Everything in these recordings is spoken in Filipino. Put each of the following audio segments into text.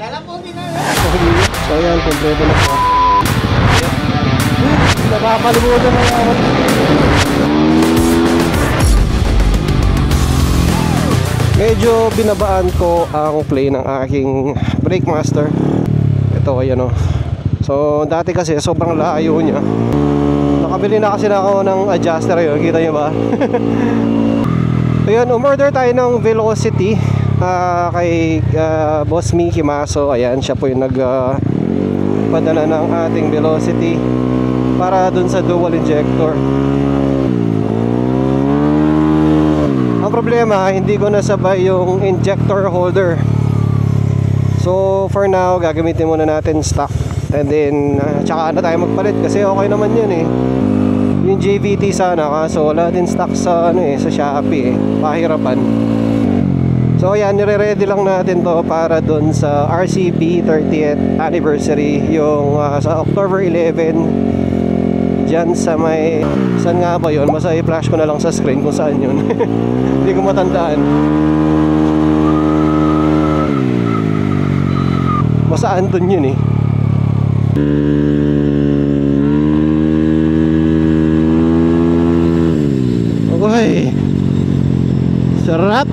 So yan, kompleto na po. Napapalimutan na ako. Medyo binabaan ko ang play ng aking brake master. Ito, ayan o. So dati kasi sobrang layo niya. Nakabili na kasi na ako ng adjuster yun. Kita nyo ba? So yun, umorder tayo ng Velocity kay Boss Mickey Maso. Ayan, siya po yung nagpadala ng ating Velocity para dun sa dual injector. Ang problema, hindi ko nasabay yung injector holder. So for now, gagamitin muna natin stock. And then tsaka na tayo magpalit kasi okay naman yun eh. Yung JVT sana, kaso wala din stock sa sa Shopee eh. Pahirapan. So ayan, nire-ready lang natin to para dun sa RCB 30th anniversary, yung sa October 11 dyan sa may, saan nga ba yun? Basta i-flash ko na lang sa screen kung saan yun. Hindi ko matandaan. Basta Anton yun eh. Okay, sarap.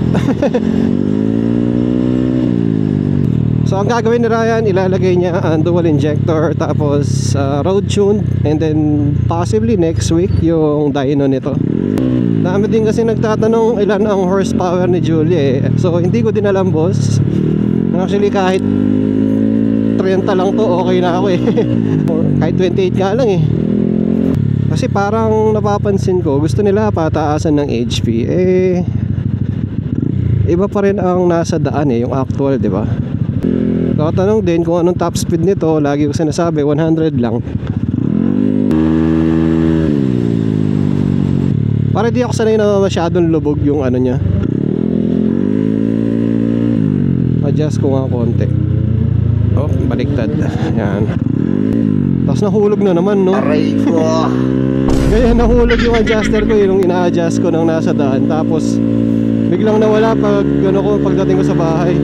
So ang gagawin ni Ryan, ilalagay niya ang dual injector, tapos road tune, and then possibly next week yung dyno nito. Dami din kasi nagtatanong ilan ang horsepower ni Julie eh. So hindi ko din alam, boss. Actually kahit 30 lang to, okay na ako eh. Kahit 28 nga lang eh. Kasi parang napapansin ko, gusto nila pataasan ng HP eh. Iba pa rin ang nasa daan eh, yung actual, di ba? Tatanong din kung anong top speed nito. Lagi ko sinasabi 100 lang. Para di ako sanay na masyadong lubog yung ano niya. Adjust ko nga konti. Oh, baliktad. Yan. Tapos nahulog na naman, no? Aray ko. Kaya nahulog yung adjuster ko, yung ina-adjust ko nang nasa daan. Tapos biglang nawala pag pagdating ko sa bahay.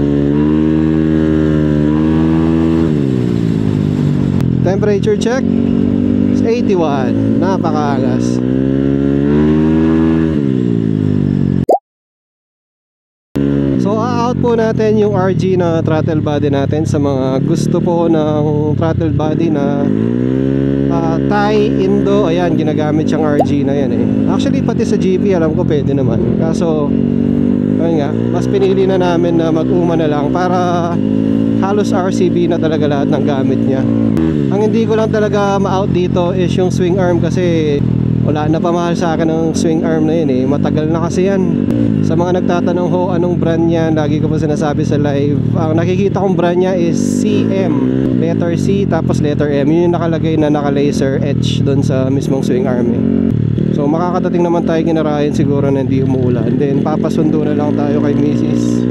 Temperature check is 81. Napakaangas. So out po natin yung RG na throttle body natin sa mga gusto po ng throttle body na Thai, Indo. Ayan, ginagamit siyang RG na yan eh. Actually pati sa GP alam ko pwede naman. Kaso ayun nga, mas pinili na namin na mag-uma na lang para halos RCB na talaga lahat ng gamit niya. Ang hindi ko lang talaga ma-out dito is yung swing arm kasi wala na pamahal sa akin ng swing arm na yun eh. Matagal na kasi yan. Sa mga nagtatanong ho anong brand niya, lagi ko pa sinasabi sa live, ang nakikita kong brand niya is CM, letter C tapos letter M. Yun yung nakalagay na naka-laser etch doon sa mismong swing arm eh. So makakadating naman tayo kinarayan siguro na hindi umuulan. Then papasundo na lang tayo kay Mrs.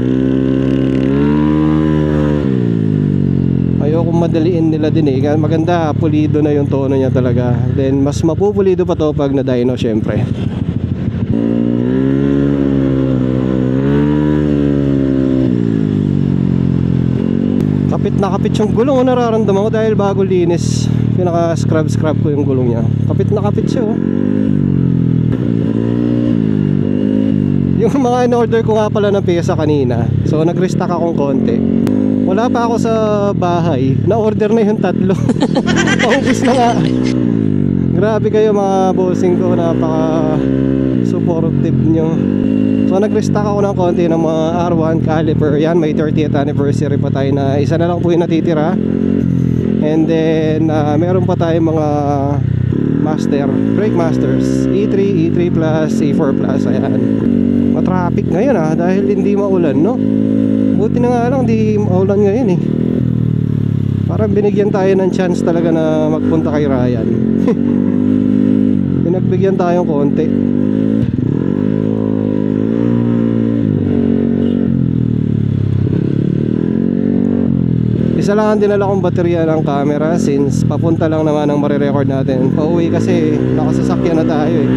Ayokong madaliin nila din eh. Maganda, pulido na yung tono niya talaga. Then mas mapupulido pa to pag na-dyno syempre. Kapit na kapit yung gulong, nararamdaman ko dahil bago linis. Pinaka-scrub ko yung gulong niya. Kapit na kapit siya oh. Yung mga in-order ko nga pala ng pyesa kanina, so nag-restock akong konti. Wala pa ako sa bahay, na-order na yung 3. Paubos na nga. Grabe kayo mga bossing ko, napaka-supportive nyo. So nag-restock ako ng konti ng mga R1 caliper. Yan, may 30th anniversary pa tayo na isa na lang po yung natitira. And then meron pa tayong mga master, brake masters, E3, E3 plus, E4 plus. Ayan, matraffic ngayon dahil hindi maulan, no? Buti na nga lang di maulan ngayon eh. Parang binigyan tayo ng chance talaga na magpunta kay Ryan. Pinagbigyan tayong konti. Isa lang ang dinala kong baterya ng camera since papunta lang naman ang marirecord natin. Pauwi kasi nakasasakyan na tayo eh.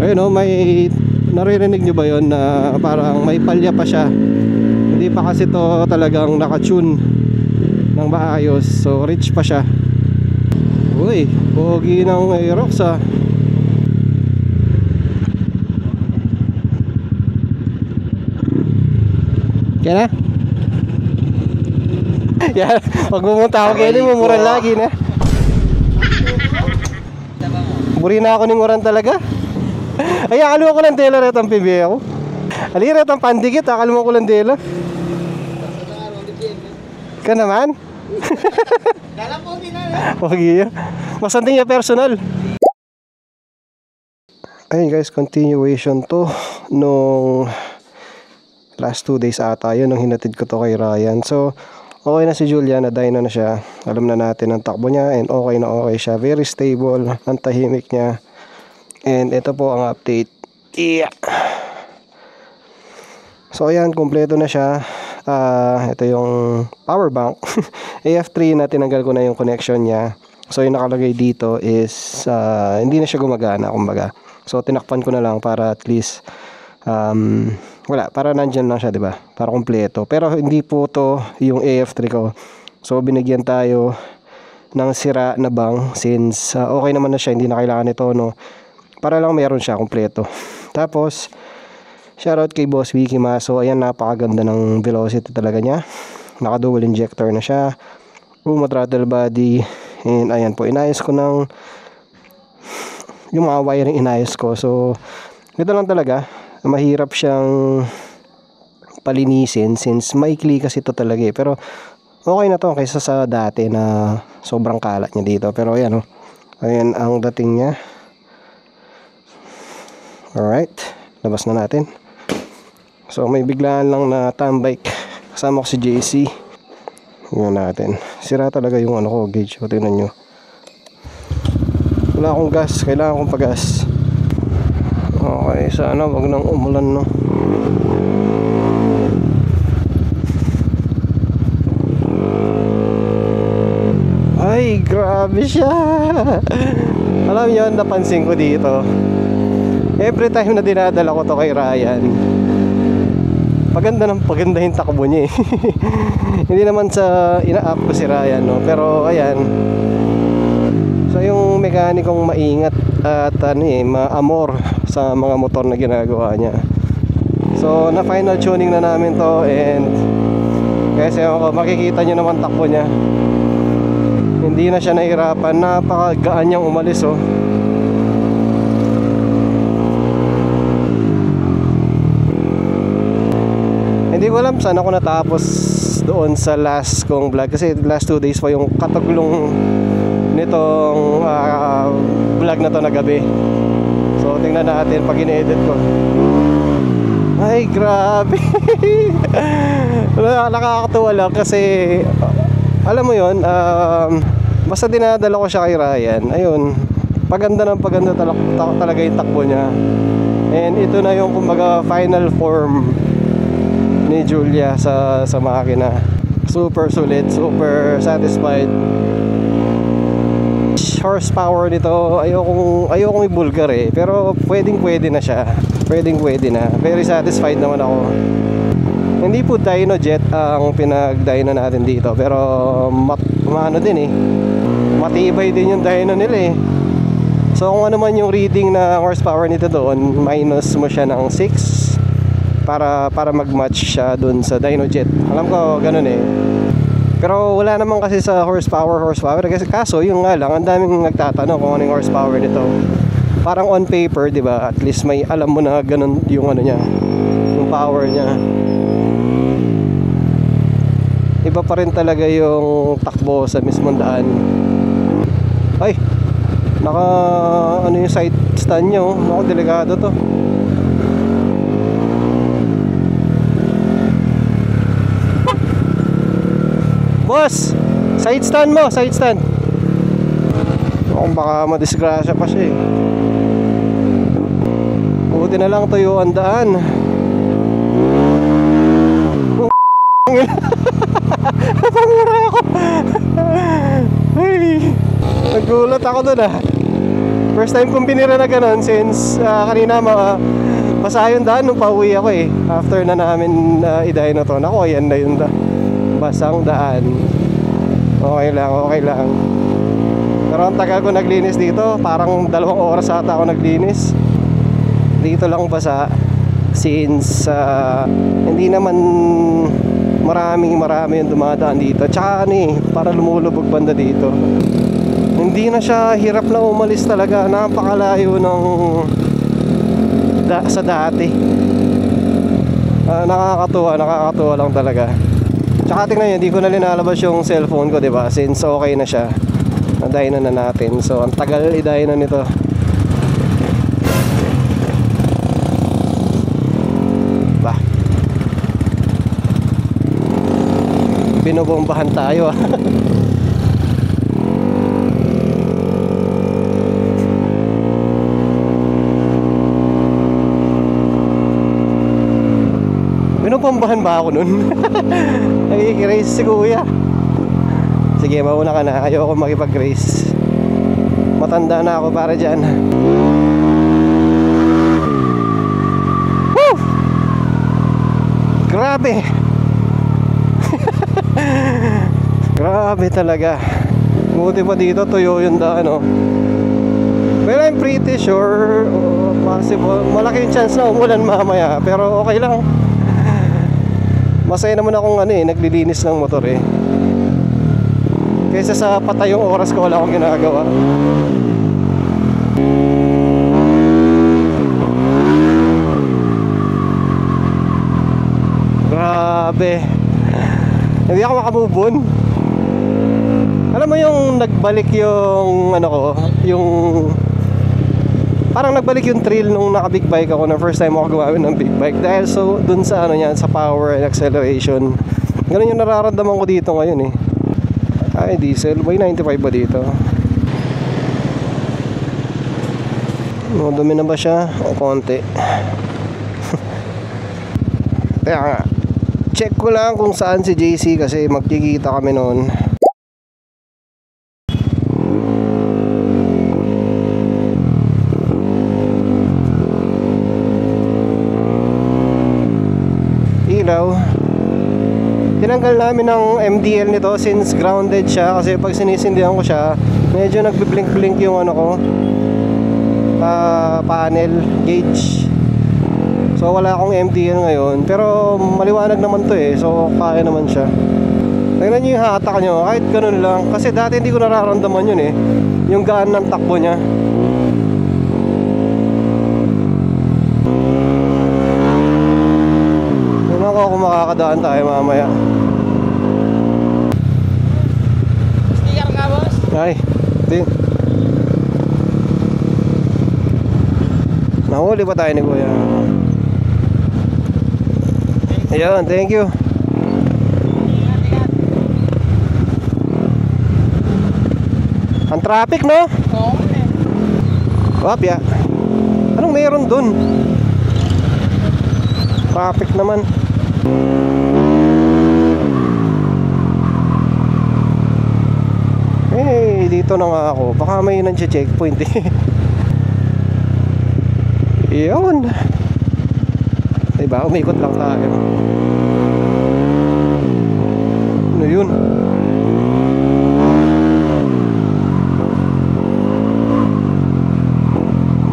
Ayun oh, may naririnig nyo ba yun na parang may palya pa siya. Hindi pa kasi to talagang nakatune ng maayos. So rich pa siya. Uy, pogi ng Aerox ah. Kaya na? Yan, pag pumunta ako kayo, mumuran lagi na. Buri na ako ni Muran talaga. Ay, akala ko lang tela rin ang pibi ako. Alira ang pandikit, akala ko lang tela. Ka naman? Kala po din na. Pogi yan. Masanting niya personal. Ayun guys, continuation to nung last 2 days ata yun nung hinatid ko to kay Ryan. So okay na si Julia, na dyno na siya. Alam na natin ang takbo niya and okay na okay siya. Very stable, ang tahimik niya. And ito po ang update. Yeah. So ayan, kompleto na siya. Ito yung power bank. AF3 na tinanggal ko na yung connection niya. So yung nakalagay dito is hindi na siya gumagana kumbaga. So tinakpan ko na lang para at least wala, para nandyan lang siya, diba? Para kompleto. Pero hindi po to yung AF3 ko. So binigyan tayo ng sira na bang since okay naman na siya, hindi na kailangan nito, no? Para lang mayroon siya kompleto. Tapos shoutout kay Boss Vicky Maso. Ayan, napakaganda ng velocity talaga niya. Naka dual injector na siya. Puma throttle body. And ayan po, inayos ko ng yung mga wiring, inayos ko. So ito lang talaga, mahirap siyang palinisin since maikli kasi ito talaga eh. Pero okay na to kaysa sa dati na sobrang kalat niya dito. Pero ayan oh, ayan ang dating niya. Alright, labas na natin. So may biglaan lang na tambike. Kasama ko si JC. Tingnan natin. Sira talaga yung ano ko, gauge. O tingnan nyo. Wala akong gas, kailangan kong pagas. Okay, sana wag nang umulan, no. Ay, grabe siya. Alam nyo, napansin ko dito, every time na dinadala ko to kay Ryan, paganda yung takbo niya eh. Hindi naman sa ina-up ko si Ryan, no? Pero ayan, so yung mekanikong maingat at ma-amor sa mga motor na ginagawa niya. So na final tuning na namin to, and kasi ako, makikita nyo naman takbo niya. Hindi na siya nahirapan, napakagaan niyang umalis oh. Hindi ko alam saan ako natapos doon sa last kong vlog, kasi last 2 days pa yung kataglong nitong vlog na to na gabi. So tingnan natin pag in-edit ko. Ay grabe. Nakakatuwa lang kasi alam mo yun, basta dinadala ko siya kay Ryan, ayun, paganda talaga yung takbo niya. And ito na yung kumbaga final form ni Julia sa makina. Super sulit, super satisfied. Horsepower nito, ayokong i-bulgar eh, pero pwede na siya. Pwede na. Very satisfied naman ako. Hindi po dyno jet ang pinag-dyno natin dito, pero maano din eh. Matibay din yung dyno nila eh. So kung ano man yung reading na horsepower nito doon, minus mo siya ng 6 para mag-match siya dun sa dyno jet. Alam ko ganun eh. Pero wala naman kasi sa horsepower kasi kaso yung nga lang, ang daming nagtatanong kung ano yung horsepower nito. Parang on paper, di ba? At least may alam mo na ganun yung ano niya, yung power niya. Iba pa rin talaga yung takbo sa mismong daan. Ay, ano yung side stand nyo? Naku, delikado to. Boss, side stand mo, side stand. Kung baka madisgrasya pa siya eh. Buti na lang tayo ang daan. Napamura ako. Ay, nagulat ako dun ah. First time kong binira na ganun since kanina basa yung daan nung pauwi ako eh. After na namin idahin na to. Naku, ayan na yun basang daan. Okay lang, okay lang. Pero ang tagal ko naglinis dito. Parang 2 oras ata ako naglinis. Dito lang basa. Since hindi naman marami yung dumadaan dito. Tsaka ano eh, para lumulubog banda dito. Hindi na siya hirap na umalis talaga. Napakalayo ng sa dati. Nakakatuwa lang talaga. Tsaka tingnan nyo, hindi ko na linalabas yung cellphone ko, diba? Since okay na siya, nadahinan na natin. So ang tagal idahinan nito. Bah, binobombahan tayo ah. Binobombahan ba ako nun? Nagkikirace si kuya. Sige, mauna ka na. Ayoko makipag-race. Matanda na ako para dyan. Woo! Grabe. Grabe talaga. Buti pa dito tuyo yung daan, oh. Well, I'm pretty sure possible. Malaki yung chance na umulan mamaya. Pero okay lang. Masaya naman akong naglilinis ng motor eh. Kaysa sa patay yung oras ko, wala akong ginagawa. Grabe. Hindi ako makamove on. Alam mo yung nagbalik yung yung parang nagbalik yung thrill nung naka big bike ako na first time ako gumamit ng big bike dahil so dun sa sa power and acceleration. Ganun yung nararamdaman ko dito ngayon eh. Ay, diesel. May 95 ba dito? Dumi na ba siya? O konti. Kaya nga, check ko lang kung saan si JC kasi magkikita kami noon. Tinanggal namin ng MDL nito since grounded siya kasi pag sinisindihan ko siya medyo nagbi-blink-blink yung panel gauge. So wala akong MDL ngayon pero maliwanag naman to eh, so kaya naman siya. Tingnan nyo yung hatak nyo, kahit ganun lang kasi dati hindi ko nararamdaman yun eh, yung gaan ng takbo nya. Kung makakadaan tayo mamaya. Sticker nga, boss? Ay, din. Nahuli pa tayo ni kuya. Ayun, thank you. Ang traffic, no? Oo, eh. Wapya. Anong meron dun? Traffic naman. Dito na nga ako. Baka may nandiya-checkpoint eh. Iyon. Diba? Umikot lang tayo. Ano yun?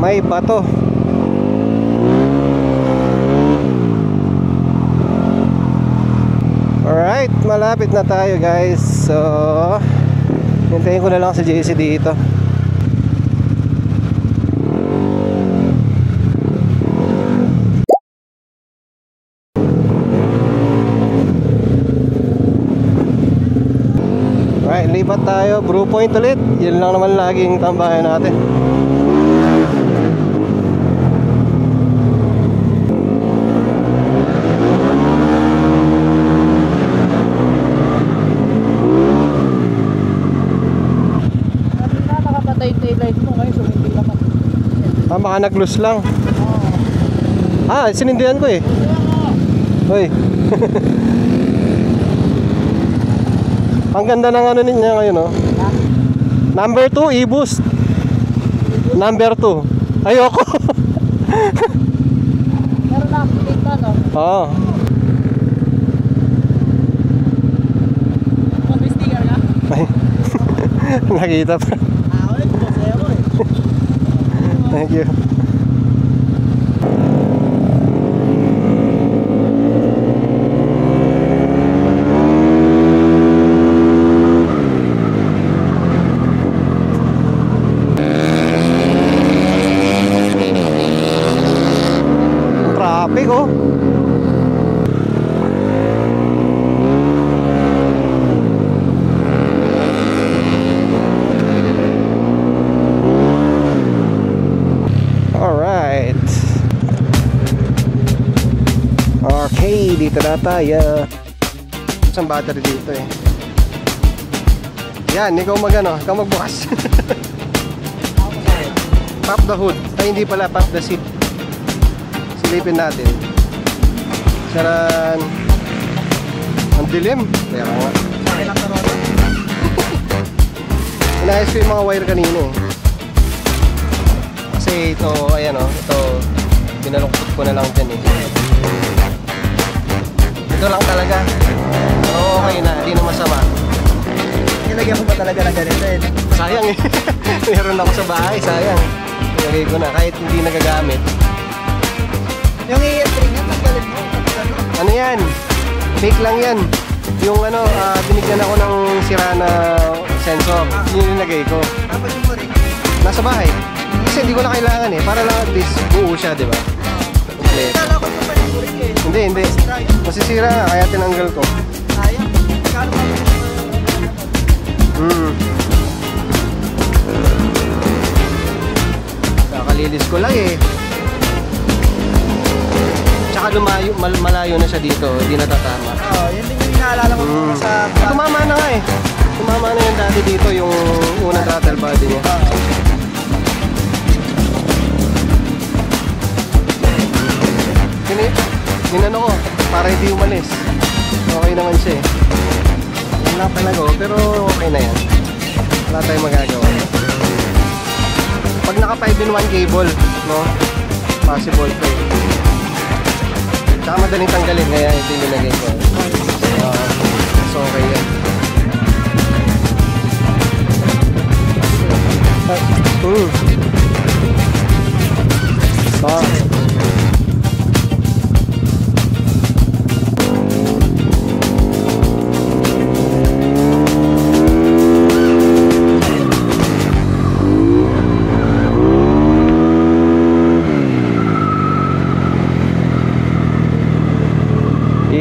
May bato. Alright, malapit na tayo guys. So hintayin ko na lang si JC dito. Alright, lipat tayo. Brew Point ulit. Yun lang naman laging tambayan natin. Baka nag-loose lang. Sinindihan ko eh. Hoy. Ang ganda ng niya ngayon, oh. Number 2, e-boost. Number 2. Ayoko. Meron na update na, no? Oo. May sticker ka? Ay. Nakita pa. Ulit. Sa'yo ko eh. Thank you. Traffic oh. Alright. Okay, dito na tayo. Isang battery dito eh. Yan, ikaw ikaw magbukas. Pop the hood. Ay, hindi pala, pop the seat. Silipin natin. Charan. Ang dilim. Kaya nga. Inayos ko yung mga wire kanina eh. Kasi ito, ayan o, ito, pinaluktot ko na lang dyan eh. Ito lang talaga. Pero okay na, hindi na masama. Nilagyan ko ba talaga na ganito eh? Sayang eh. Meron ako sa bahay, sayang. Nilagay ko na, kahit hindi nagagamit. Yung i-string yan, tanggalin mo. Ano yan? Fake lang yan. Yung ano, binigyan ako ng sira na sensor. Yun yung nilagay ko. Tapos yung ring. Nasa bahay. Kasi hindi ko na kailangan eh. Para lang at least buo siya, di ba? Kompleto. Kala ko yung pala ring eh. Hindi, hindi. Masisira nga, kaya tinanggal ko. Sayang. Kala ko Kakalilis ko lang eh. Tsaka malayo na siya dito. Hindi natatama. Oo, yun din yung inaalala ko sa... Tumama na nga eh. Tumama na yung dati dito, yung unang throttle body niya. Ginano ko, para hindi umalis. Okay naman siya eh. Yan lang talaga oh, pero okay na yan. Wala tayong magagawa. Pag naka 5-in-1 cable, no? Possible pa eh. Tsaka madaling tanggalin, kaya ito yung nilagay ko. So okay yan.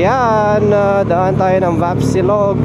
Yan, daan tayo ng Vapsilog.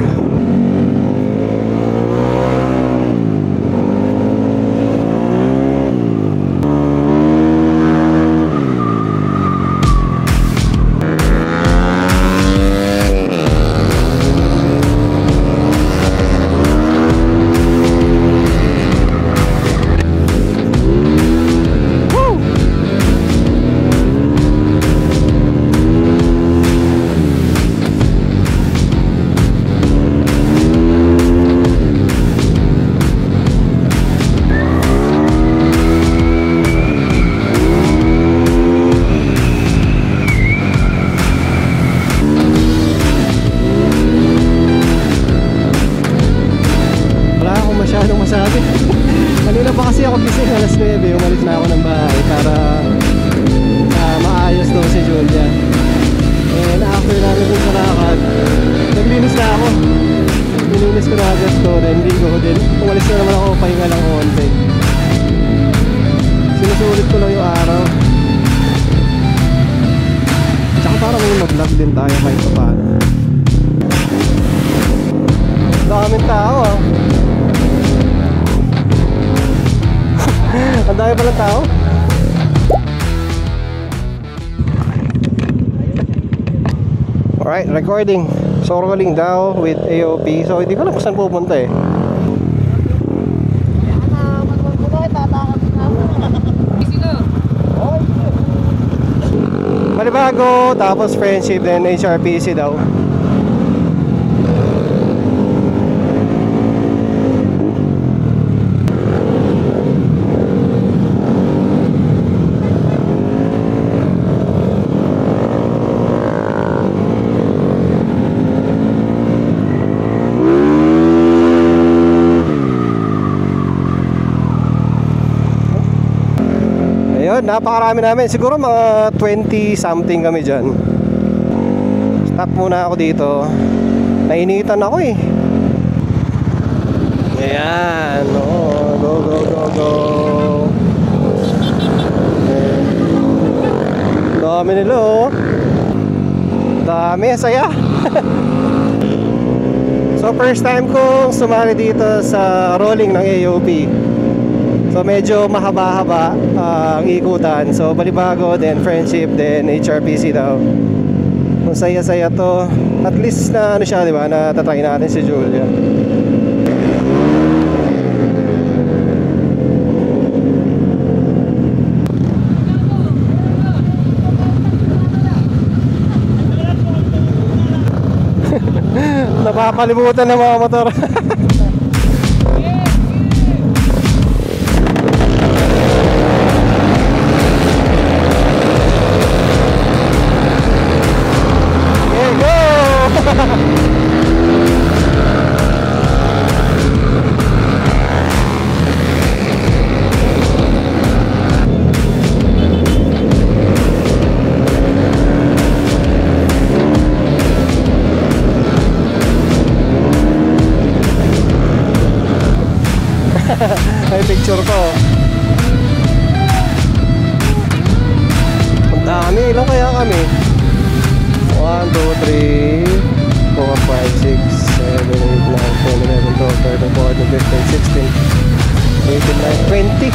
Kanina pa kasi ako gising alas 9, umalis na ako ng bahay para maayos daw si Julia. And after namin dun sa lakad, naglinis na ako. Nilinis ko na agad to, then ligo ko din. Umalis na naman ako, pahinga lang konti. Sinusulit ko lang yung araw. Tsaka parang may mag-vlog din tayo kahit pa paano. Daming tao ah. Ang dami palang tao. Alright, recording. So rolling daw with AOP. So hindi ko alam kung saan pupunta eh. Malibago, tapos friendship, then HRPC daw. Ayun, napakarami namin. Siguro mga 20 something kami dyan. Stop muna ako dito. Nainitan ako eh. Ayan. Oh, go, go, go, go. Dami nila oh. Dami, saya. So first time kong sumali dito sa rolling ng AOP. So medyo mahaba-haba ang ikutan. So Balibago, then Friendship, then HRPC daw. Masaya-saya to. At least na ano siya, di ba? Natatry natin si Julia. Napapalibutan ng mga motor. Okay, go! May picture ko. Ang dami. Ilan kaya kami? 1, 2, 3 4, 5, 6, 7, 8, 9, 10, 11, 12, 13, 14, 15, 16 18, 19, 20.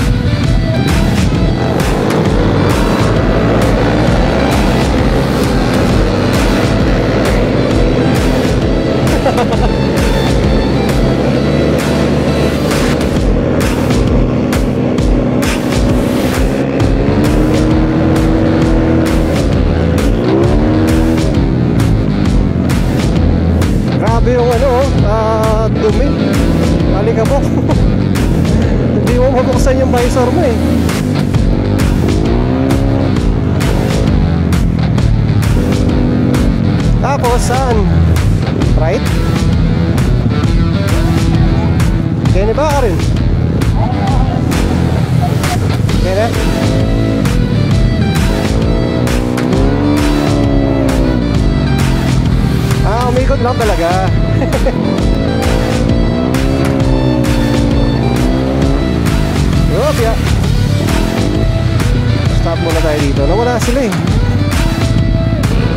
Grabe yung ano, dumi. Alikabok. Hindi mo mabuksan yung visor mo eh. Tapos saan? Right? Kaya ba ka rin? Kaya na? Umikot lang talaga. Yup, ya. Stop muna tayo dito. Nawala sila eh.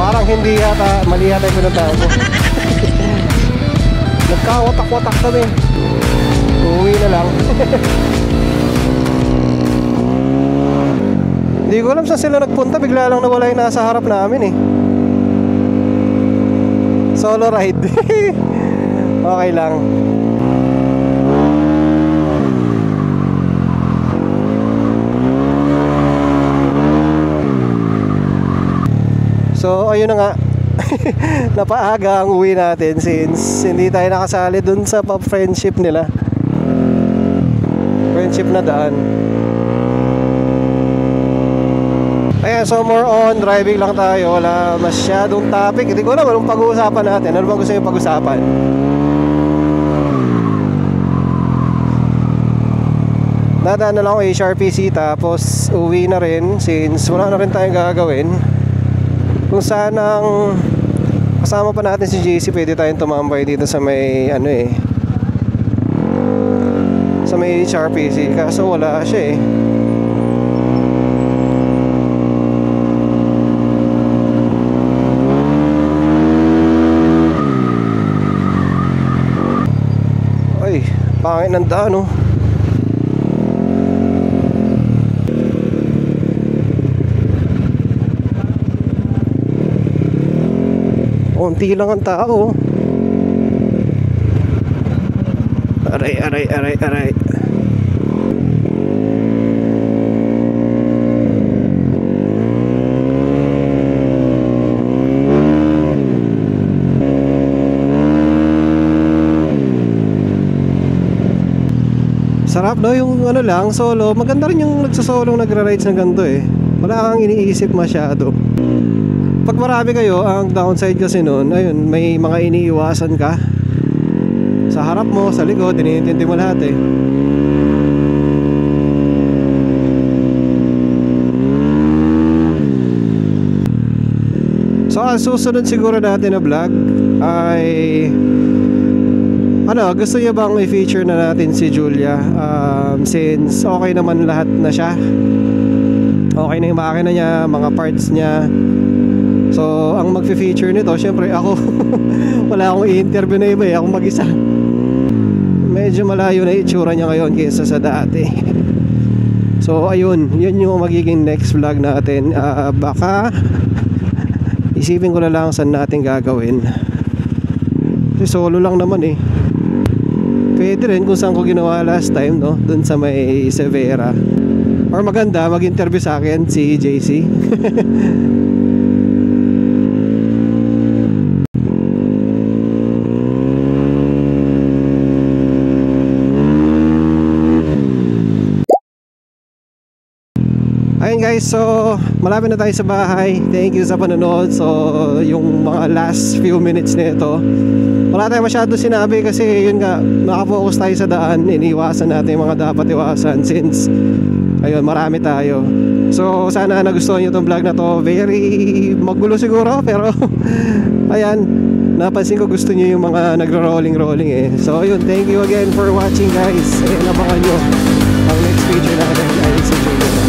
Parang hindi yata, mali yata yung pinuntahan ko. Nagkawatak-watak kami. Uwi na lang. Hindi ko alam saan sila nagpunta. Bigla lang nawala yung nasa harap namin eh. Solo ride. Okay lang. So ayun na nga. Napaaga ang uwi natin since hindi tayo nakasali dun sa friendship nila. Friendship na daan. Ayan, so more on driving lang tayo. Wala masyadong topic. Hindi ko alam anong pag-uusapan natin. Ano ba gusto nyo pag-usapan? Nadaan na lang ako HRPC. Tapos uwi na rin since wala na rin tayong gagawin. Kung saan ang kasama pa natin si JC, pwede tayong tumambay dito sa may ano eh, sa may HRPC. Kaso wala siya eh. Pangit ng daan oh. Unti lang ang tao. Aray, aray, aray, aray. Sarap daw yung ano lang, solo. Maganda rin yung nagsasolong nagra-rides na ganito eh. Wala kang iniisip masyado. Pag marami kayo, ang downside kasi nun, ayun, may mga iniiwasan ka. Sa harap mo, sa likod, iniintindi mo lahat eh. ang susunod siguro natin na vlog ay gusto niyo bang i-feature na natin si Julia? Since okay naman lahat na siya. Okay na yung makina niya, mga parts niya. So, ang magfe-feature nito, syempre ako. Wala akong i-interview na iba eh, ako mag-isa. Medyo malayo na itsura niya ngayon kaysa sa dati. So, ayun, yun yung magiging next vlog natin. Baka isipin ko na lang saan natin gagawin. Kasi solo lang naman eh. Pwede rin kung saan ko ginawa last time, no? Doon sa may Severa. Or maganda, mag-interview sa akin si JC. Ayun guys, so malapit na tayo sa bahay. Thank you sa panonood. So yung mga last few minutes nito, wala tayong masyado sinabi kasi yun nga, nakafocus tayo sa daan. Iniwasan natin yung mga dapat iwasan since ayun, marami tayo. So sana nagustuhan nyo itong vlog na to. Very magulo siguro pero ayan, napansin ko gusto nyo yung mga nagro-rolling eh. So ayun, thank you again for watching guys. Ayan, abangan nyo ang next feature natin ay si Julia.